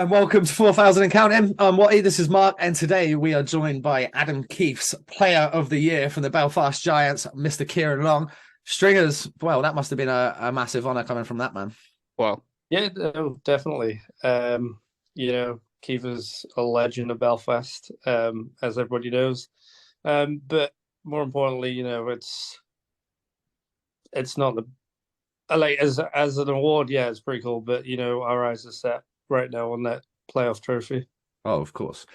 And welcome to 4,000 and Counting. I'm Watty, this is Mark, and today we are joined by Adam Keefe's Player of the Year from the Belfast Giants, Mr. Ciaran Long. Stringers, well, that must have been a massive honour coming from that man. Well, yeah, no, definitely. Keith is a legend of Belfast, as everybody knows. But more importantly, it's not the like as an award, yeah, it's pretty cool. But our eyes are set right now on that playoff trophy. Oh, of course.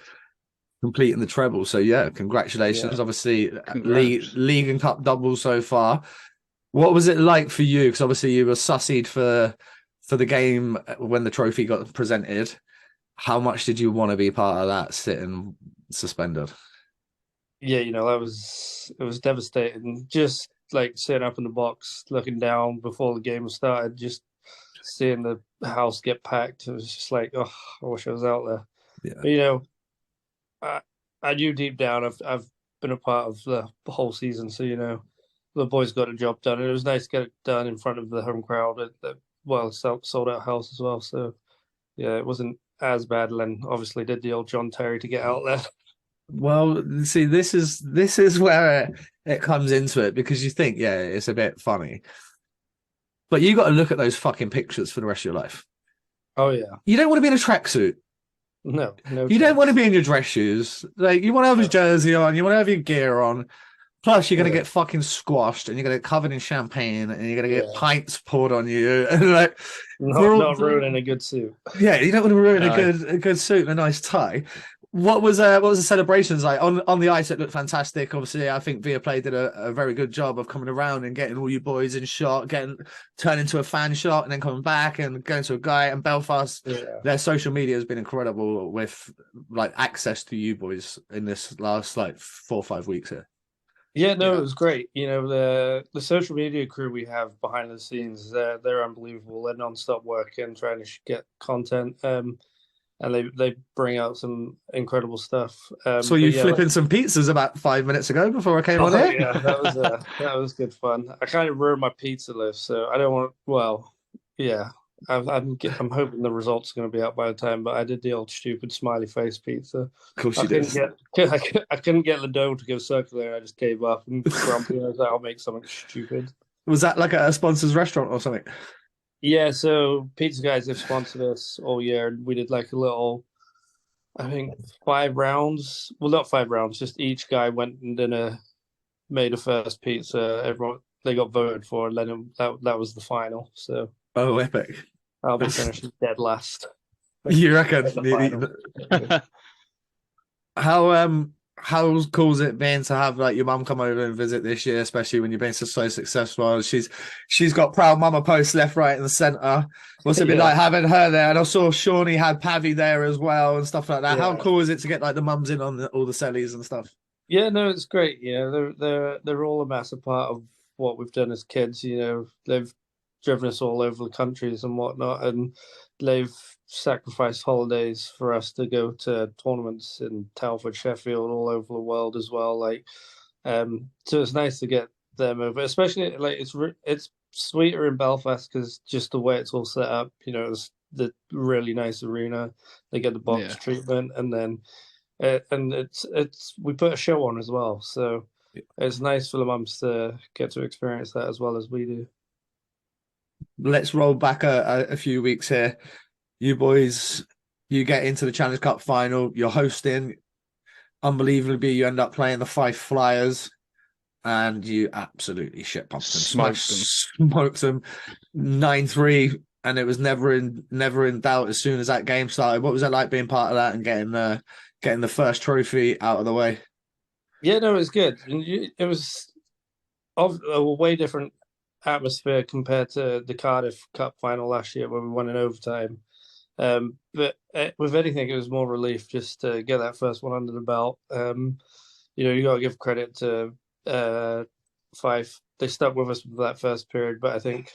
Completing the treble. So, yeah, congratulations. Yeah, Obviously, congrats. league and cup double so far. What was it like for you? Because obviously you were sussied for the game when the trophy got presented. How much did you want to be part of that sitting suspended? Yeah, it was devastating. Just like sitting up in the box, looking down before the game started, just seeing the house get packed. It was just like, oh, I wish I was out there. Yeah. But I, I knew deep down I've been a part of the whole season, so the boys got a job done, and it was nice to get it done in front of the home crowd at the sold out house as well. So yeah, it wasn't as bad. And obviously did the old John Terry to get out there. Well, see, this is where it comes into it because you think, yeah, it's a bit funny, but you got to look at those fucking pictures for the rest of your life. Oh yeah, You don't want to be in a tracksuit. no You don't want to chance. be in your dress shoes. Like you want to have his No. jersey on. You want to have your gear on. Plus, you're gonna Yeah, get fucking squashed, and you're gonna get covered in champagne, and you're gonna get yeah, pints poured on you, and like, not ruining a good suit. yeah, you don't want to ruin a No. good suit and a nice tie. What was the celebrations like on the ice? It looked fantastic. Obviously, I think Viaplay did a very good job of coming around and getting all you boys in shot, getting turned into a fan shot, and then coming back and going to a guy. And Belfast, Yeah. their social media has been incredible with like access to you boys in this last like 4 or 5 weeks here. Yeah, no, it Yeah. was great. The social media crew we have behind the scenes, they're unbelievable. They're non-stop working, trying to get content. And they bring out some incredible stuff. Saw But you yeah, like, flipping some pizzas about 5 minutes ago before I came on oh here. yeah, that was good fun. I kind of ruined my pizza list, so I don't want. Well, yeah, I'm hoping the results are going to be out by the time. But I did the old stupid smiley face pizza. Of course I you did. couldn't get I couldn't get the dough to go circular. I just gave up and grumpy. I was like, I'll make something stupid. Was that like a sponsor's restaurant or something? Yeah, so Pizza Guys have sponsored us all year. We did like a little, I think 5 rounds. Well, not 5 rounds, just each guy went and made a first pizza. Everyone they got voted for, and then that was the final. So Oh, epic. I'll be finishing dead last You reckon? at the final. How cool is it being to have like your mum come over and visit this year, especially when you've been so successful? She's got proud mama posts left, right, and the centre. What's it been Yeah, like having her there? And I saw Shawnee had Pavi there as well and stuff like that. How yeah, cool is it to get like the mums in on all the sellies and stuff? yeah. No, it's great. They're all a massive part of what we've done as kids. They've driven us all over the countries and whatnot, and they've sacrificed holidays for us to go to tournaments in Telford, Sheffield, all over the world as well. So it's nice to get them over, especially like it's sweeter in Belfast because just the way it's all set up. It's the really nice arena. They get the box Yeah. treatment, and then and it's we put a show on as well. So it's nice for the mums to get to experience that as well as we do. Let's roll back a few weeks here. You boys, you get into the Challenge Cup final. You're hosting. Unbelievably, you end up playing the Fife Flyers, and you absolutely shit pumped them, smoked them 9-3, and it was never in doubt as soon as that game started. What was it like being part of that and getting the first trophy out of the way? Yeah, no, it was good. And it was of a way different atmosphere compared to the Cardiff Cup final last year where we won in overtime. But with anything, it was more relief just to get that first one under the belt. You got to give credit to Fife. They stuck with us for that first period, but I think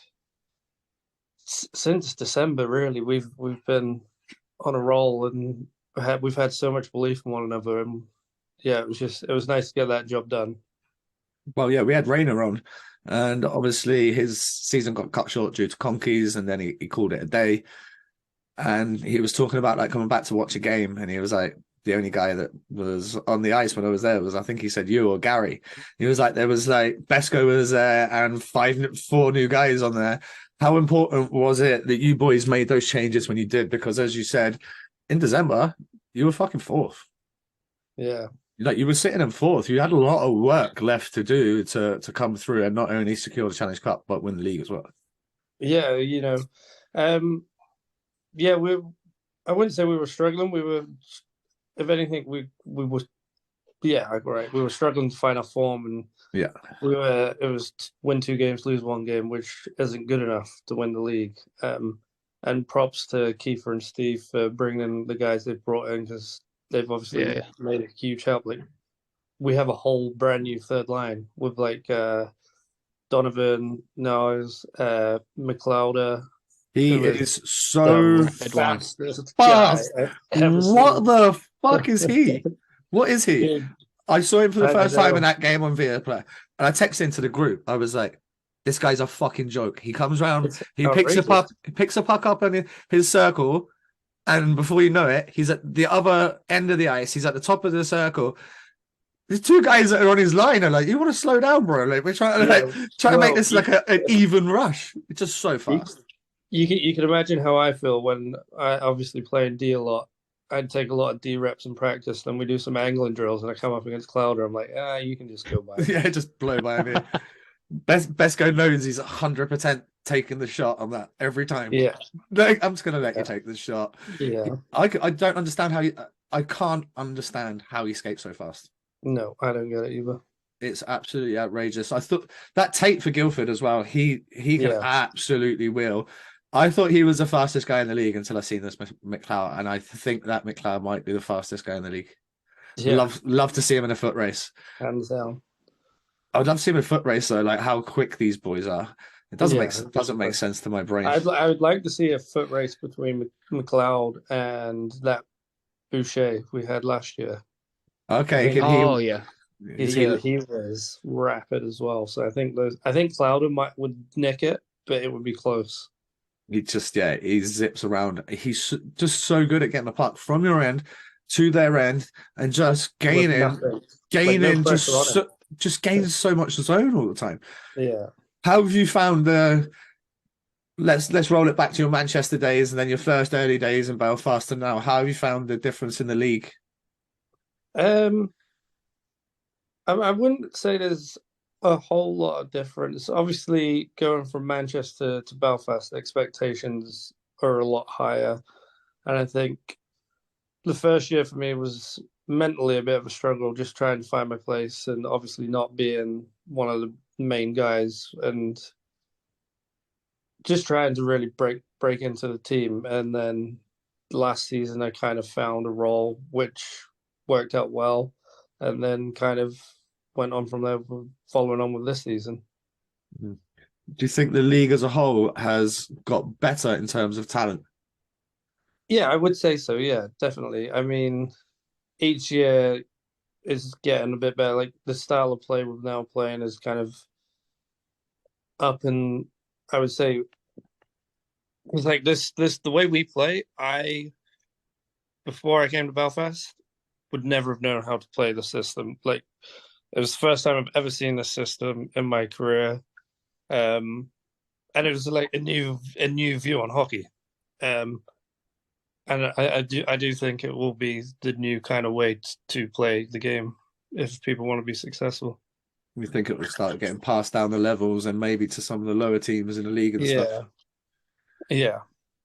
since December, really, we've been on a roll, and we've had so much belief in one another. And yeah, it was nice to get that job done. Well, yeah, we had Rayner on, and obviously his season got cut short due to conkeys, and then he called it a day. and he was talking about like coming back to watch a game, and he was like, the only guy that was on the ice when I was there was, I think he said you or Gary. He was like, there was like Besco was there and four new guys on there. How important was it that you boys made those changes when you did? Because as you said, in December, you were fucking fourth. Yeah. Like you were sitting in fourth. You had a lot of work left to do to come through and not only secure the Challenge Cup, but win the league as well. Yeah, um, yeah, I wouldn't say we were struggling. We were, if anything, we were, yeah, right. We were struggling to find our form, and Yeah. it was win 2 games, lose 1 game, which isn't good enough to win the league. And props to Kiefer and Steve for bringing in the guys they've brought in, because they've obviously made a huge help. Like, we have a whole brand new third line with like Donovan, Niles, McLeoder, He who is is the so fastest guy fast. I've ever What seen. the fuck is he? What is he? Dude, I saw him for the I first time in know. that game on Viaplay, and I texted into the group. I was like, "This guy's a fucking joke." He comes around, It's he picks a outrageous. puck, he picks a puck up in his circle, and before you know it, he's at the other end of the ice. He's at the top of the circle. There's two guys that are on his line are like, "You want to slow down, bro? Like, we're trying to Yeah. try to make Well, this like an even rush." It's just so you, fast. you can imagine how I feel when I obviously play in D a lot. I'd take a lot of D reps in practice. Then we do some angling drills, and I come up against Clouder. I'm like, you can just go by me. Yeah, just blow by me. Besco knows he's 100% taking the shot on that every time. Yeah, Like, I'm just gonna let you yeah, take the shot. yeah. I don't understand how I can't understand how he escapes so fast. No, I don't get it either. It's absolutely outrageous. I thought that tape for Guildford as well. He can Yeah, absolutely wheel. I thought he was the fastest guy in the league until I seen this McLeod, and I think that McLeod might be the fastest guy in the league. yeah, Love to see him in a foot race. hands down. I would love to see him in a foot race though, like how quick these boys are. It Yeah, doesn't make sense to my brain. I would like to see a foot race between McLeod and that Boucher we had last year. I Okay, think can he? Oh yeah. Is he? he was rapid as well. So I think Clouder would nick it, but it would be close. He just he zips around. He's just so good at getting the puck from your end to their end and just With gaining, nothing. Like, no pressure on it. just gains so much zone all the time. Yeah. How have you found the? Let's roll it back to your Manchester days and then your first early days in Belfast and now. How have you found the difference in the league? Um, I wouldn't say there's a whole lot of difference. Obviously, going from Manchester to Belfast, expectations are a lot higher. And I think the first year for me was mentally a bit of a struggle, just trying to find my place and obviously not being one of the main guys and just trying to really break into the team. And then last season, I kind of found a role which worked out well, and then kind of went on from there, following on with this season. Do you think the league as a whole has got better in terms of talent? Yeah, I would say so. Yeah, definitely. I mean, each year is getting a bit better. Like, the style of play we're now playing is kind of up, and I would say it's like this the way we play. Before I came to Belfast, would never have known how to play the system. Like, it was the first time I've ever seen the system in my career, and it was like a new view on hockey. Um, and I do think it will be the new kind of way to play the game if people want to be successful. We think it will start getting passed down the levels and maybe to some of the lower teams in the league and stuff. Yeah, yeah,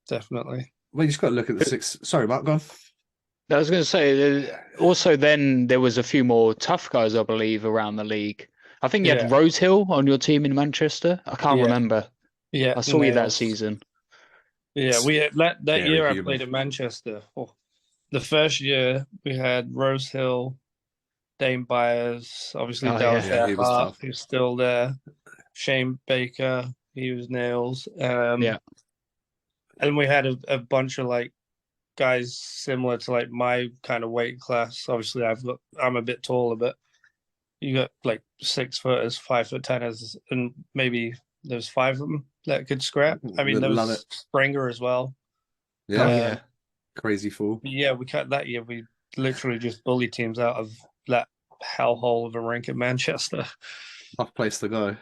definitely. Well, you just got to look at the six. Sorry, Mark, go on. I was going to say, also then there was a few more tough guys, I believe, around the league. I think you had Yeah, Rosehill on your team in Manchester. I can't yeah, remember. yeah. I saw you that Nails. season. Yeah, we had, that Scary year I human. played in Manchester. Oh, the first year we had Rosehill, Dane Byers, obviously Oh Dallas yeah, Yeah, he was Earhart, tough. who's still there. Shane Baker, he was nails. yeah. And we had a bunch of like guys similar to like my kind of weight class. Obviously, I'm a bit taller, but you got like 6 footers, 5'10"ers, and maybe there's five of them that could scrap. I mean, there Love was it. Springer as well. Yeah, Oh yeah. crazy fool. Yeah, we cut that year. We literally just bullied teams out of that hellhole of a rink in Manchester. Tough place to go.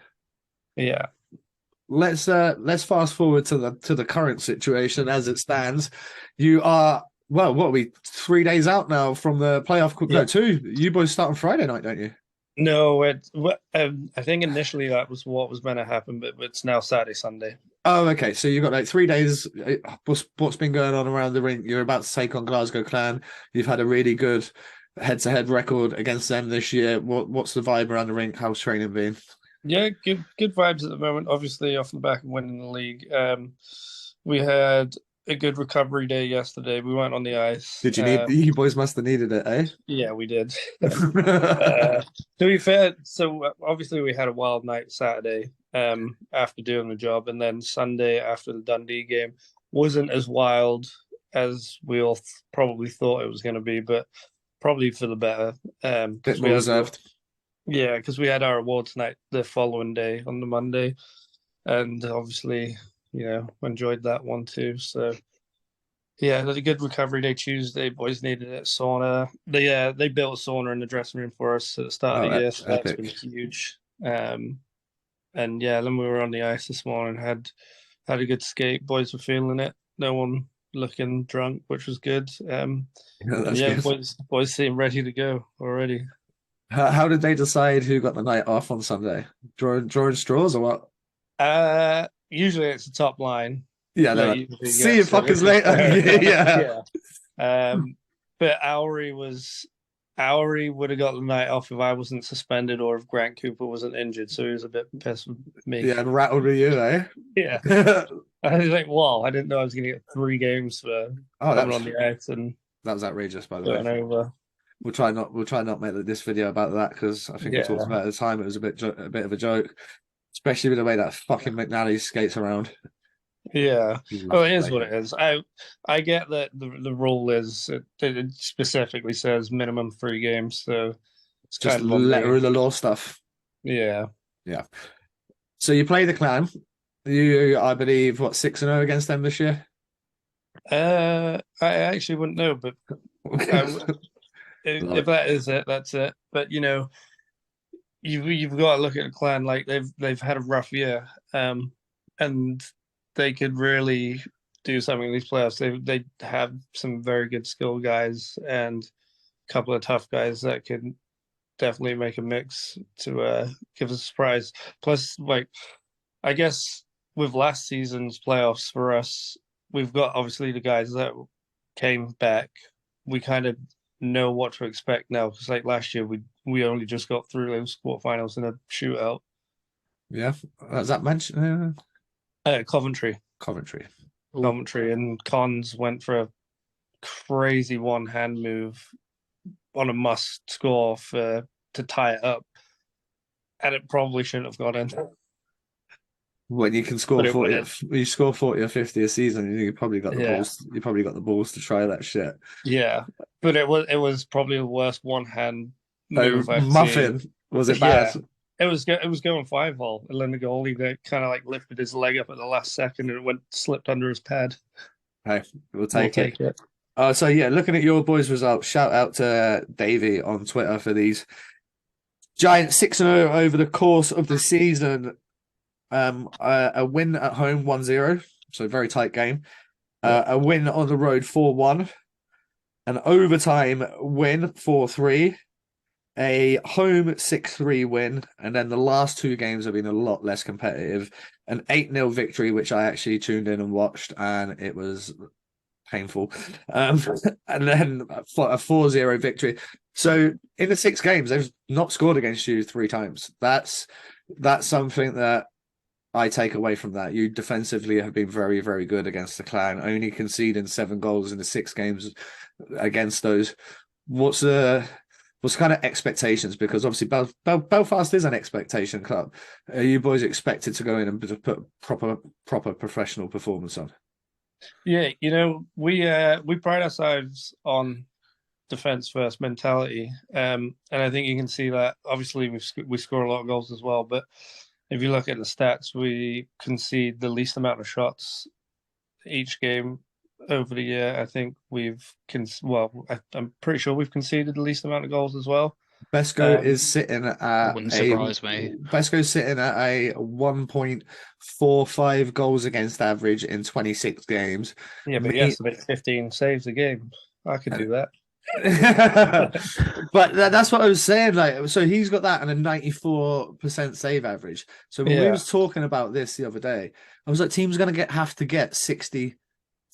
Yeah. Let's fast forward to the current situation as it stands. You are, well, what are we, 3 days out now from the playoff? No, Yeah. 2. You boys start on Friday night, don't you? No, I think initially that was what was meant to happen, but it's now Saturday, Sunday. Oh, okay. So you've got like 3 days. What's been going on around the rink? You're about to take on Glasgow Clan. You've had a really good head-to-head record against them this year. What's the vibe around the rink? How's training been? Yeah, good vibes at the moment. Obviously, off the back of winning the league, we had a good recovery day yesterday. We went on the ice. Did you need? You boys must have needed it, eh? Yeah, we did. To be fair, so obviously we had a wild night Saturday after doing the job, and then Sunday after the Dundee game wasn't as wild as we all probably thought it was going to be, but probably for the better. Bit more reserved. Yeah, because we had our awards night the following day on the Monday, and obviously, enjoyed that one too. So, yeah, had a good recovery day Tuesday. Boys needed it. Sauna. They built a sauna in the dressing room for us at the start of the year, so that's been huge. And yeah, then we were on the ice this morning. Had a good skate. Boys were feeling it. No one looking drunk, which was good. Good. Boys seem ready to go already. How did they decide who got the night off on Sunday? Drawing straws or what? Usually it's a top line. Yeah, see you fuckers later. Yeah. But Owery would have got the night off if I wasn't suspended or if Grant Cooper wasn't injured, so he was a bit pissed with me. Yeah, and rattled with you, eh? Yeah. I was like, wow, I didn't know I was gonna get 3 games for coming on the ice, and that was outrageous, by the way. Over. We'll try not make this video about that because I think we talked about it at the time. It was a bit of a joke, especially with the way that fucking McNally skates around. Yeah, well, it is what it is. I get that the rule is it specifically says minimum 3 games, so it's just letter of the law stuff. Yeah. So you play the Clan. You, I believe, 6-0 against them this year. I actually wouldn't know, but if that is it, that's it. But you've got to look at the Clan like they've had a rough year, and they could really do something in these playoffs. They have some very good skill guys and a couple of tough guys that could definitely make a mix to give us a surprise. Plus, I guess with last season's playoffs for us, we've got obviously the guys that came back. We kind of know what to expect now because last year we only just got through those quarterfinals in a shootout. Yeah, is that mentioned? Coventry, and Cons went for a crazy one-hand move on a must score to tie it up, and it probably shouldn't have gone in. When you can score 40, you score 40 or 50 a season, you probably got the balls. You probably got the balls to try that shit. Yeah, but it was probably the worst one-hand move I've muffin. Seen. Was it bad? Yeah. It was going 5-hole, and then the goalie kind of lifted his leg up at the last second, and it slipped under his pad. Hey, we'll take it. So yeah, looking at your boys' results, shout out to Davey on Twitter for these. Giants 6-0 over the course of the season. A win at home 1-0, so very tight game. A win on the road 4-1, an overtime win 4-3. A home 6-3 win, and then the last 2 games have been a lot less competitive. An 8-0 victory, which I actually tuned in and watched, and it was painful. And then a 4-0 victory. So in the 6 games, they've not scored against you 3 times. That's something that I take away from that. You defensively have been very, very good against the Clan, only conceding 7 goals in the 6 games against those. What's kind of expectations? Because obviously Belfast is an expectation club. Are you boys expected to go in and put proper professional performance on? Yeah, we pride ourselves on defense first mentality, and I think you can see that. Obviously, we score a lot of goals as well, but if you look at the stats, we concede the least amount of shots each game, over the year. I think I'm pretty sure we've conceded the least amount of goals as well. Besco is sitting at Wouldn't surprise me. Besco's sitting at a 1.45 goals against average in 26 games. Yeah, but he has to make 15 saves a game. I could do that. But that's what I was saying. Like, so he's got that and a 94% save average. So when we was talking about this the other day, I was like, teams going to have to get 60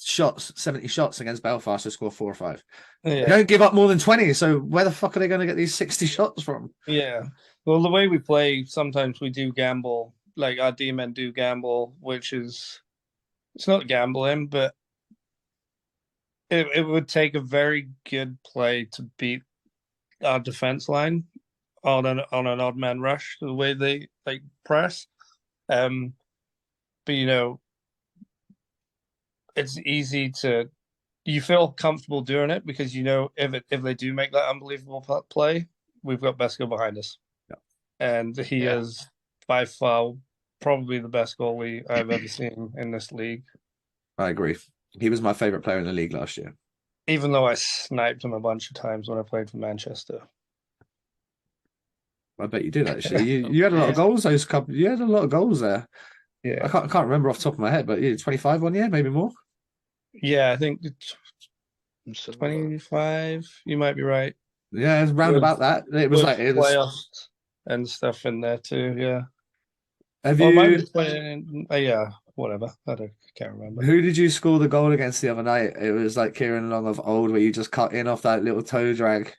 shots, 70 shots against Belfast to score 4 or 5. Yeah. They don't give up more than 20. So where the fuck are they going to get these 60 shots from? Yeah. Well, the way we play, sometimes we do gamble. Like our D-men do gamble, which is, it's not gambling, but it would take a very good play to beat our defense line on an odd man rush, the way they press. But it's easy to, you feel comfortable doing it because if they do make that unbelievable play, we've got Besco behind us. Yeah. And he is by far probably the best goalie I've ever seen in this league. I agree. He was my favorite player in the league last year. Even though I sniped him a bunch of times when I played for Manchester. I bet you did actually. You had a lot of goals those couple. You had a lot of goals there. Yeah, I can't remember off the top of my head, but 25 one year, maybe more. Yeah, I think 25. You might be right. Yeah, it's round about that. It was like it was playoffs and stuff in there too. Yeah. Have you? Yeah, whatever. Can't remember. Who did you score the goal against the other night? It was like Ciaran Long of old, where you just cut in off that little toe drag.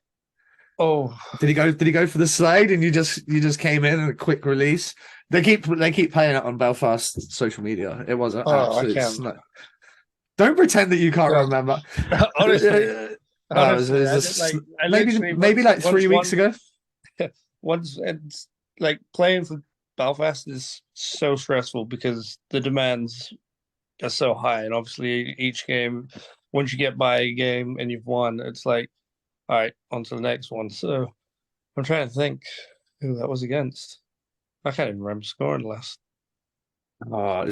Oh, did he go for the slide and you just came in and a quick release? They keep playing it on Belfast social media. It was an absolute snap. Don't pretend that you can't remember. Honestly, maybe like 3 weeks ago. Once it's like playing for Belfast is so stressful because the demands are so high, and obviously each game, once you get by a game and you've won, it's like, all right, on to the next one. So I'm trying to think who that was against. I can't even remember scoring last. I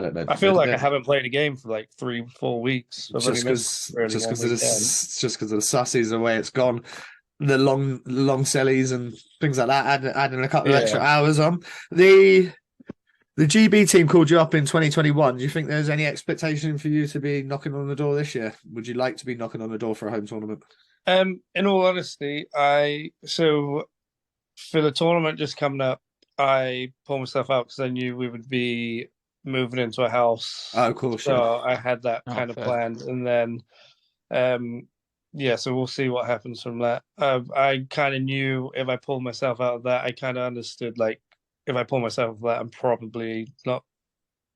don't know. I feel like I haven't played a game for like 3-4 weeks. Just because of the sussies, the way it's gone, the long sellies and things like that, adding a couple of extra hours on. The GB team called you up in 2021. Do you think there's any expectation for you to be knocking on the door this year? Would you like to be knocking on the door for a home tournament? In all honesty, so for the tournament just coming up, I pulled myself out because I knew we would be moving into a house. Oh, cool. So I had that kind of planned, and then, so we'll see what happens from that. I kind of knew if I pulled myself out of that, I kind of understood, like, if I pull myself out of that, I'm probably not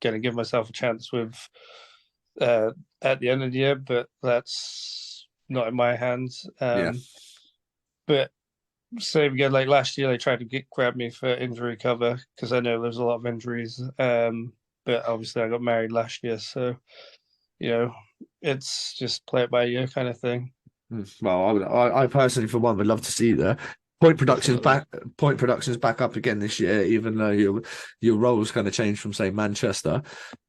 going to give myself a chance with at the end of the year, but that's not in my hands. But same again, like last year, they tried to grab me for injury cover because I know there's a lot of injuries. But obviously, I got married last year, so it's just play it by ear kind of thing. Well, I personally, for one, would love to see the point production's back up again this year, even though your role's kind of changed from, say, Manchester.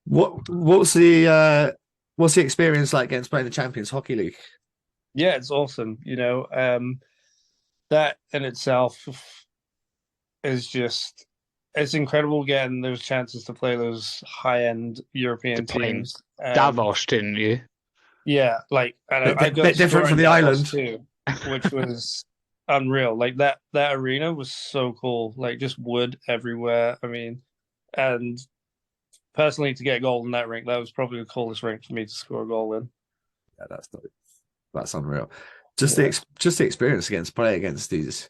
What's the experience like against playing the Champions Hockey League? Yeah, it's awesome. That in itself is just, it's incredible getting those chances to play those high-end European teams. Davos, didn't you? Yeah, like, and I got different from the island too, which was unreal. Like that arena was so cool. Like just wood everywhere. I mean, and personally, to get a goal in that rink, that was probably the coolest rink for me to score a goal in. Yeah, that's unreal. Just the experience playing against these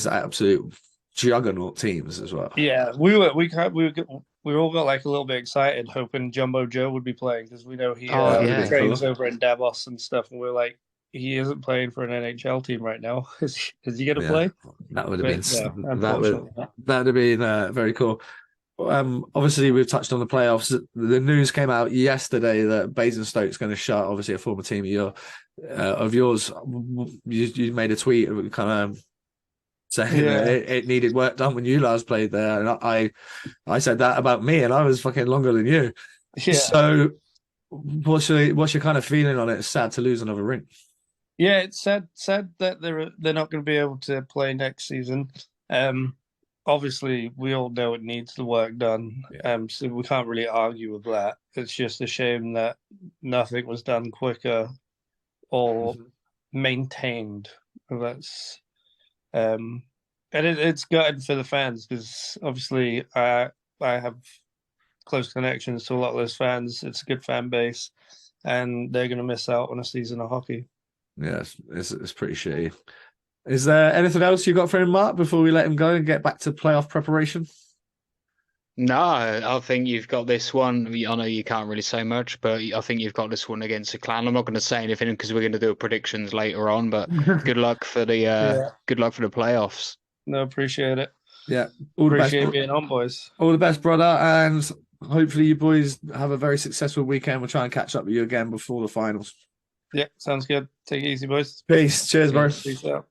absolute juggernaut teams as well. Yeah, we all got like a little bit excited, hoping Jumbo Joe would be playing because we know he trains over in Davos and stuff, and we're like, he isn't playing for an NHL team right now. Is he going to play? That would have been that would have been very cool. Obviously, we've touched on the playoffs. The news came out yesterday that Basingstoke's going to shut. Obviously, a former team of yours. You made a tweet kind of saying that it needed work done when you last played there, and I said that about me, and I was fucking longer than you. Yeah. So What's your kind of feeling on it? It's sad to lose another ring. Yeah, it's sad that they're not going to be able to play next season. Obviously, we all know it needs the work done. So we can't really argue with that. It's just a shame that nothing was done quicker or maintained. That's and it's gutted for the fans because obviously I have close connections to a lot of those fans. It's a good fan base, and they're going to miss out on a season of hockey. Yeah, it's pretty shitty. Is there anything else you got for him, Mark, before we let him go and get back to playoff preparation? No, I think you've got this one. I know you can't really say much, but I think you've got this one against the Clan. I'm not going to say anything because we're going to do predictions later on. But good luck for the good luck for the playoffs. No, appreciate it. Yeah, all the Appreciate best, being on, boys. all the best, brother, and hopefully you boys have a very successful weekend. We'll try and catch up with you again before the finals. Yeah, sounds good. Take it easy, boys. Peace. Cheers, bro. Peace out.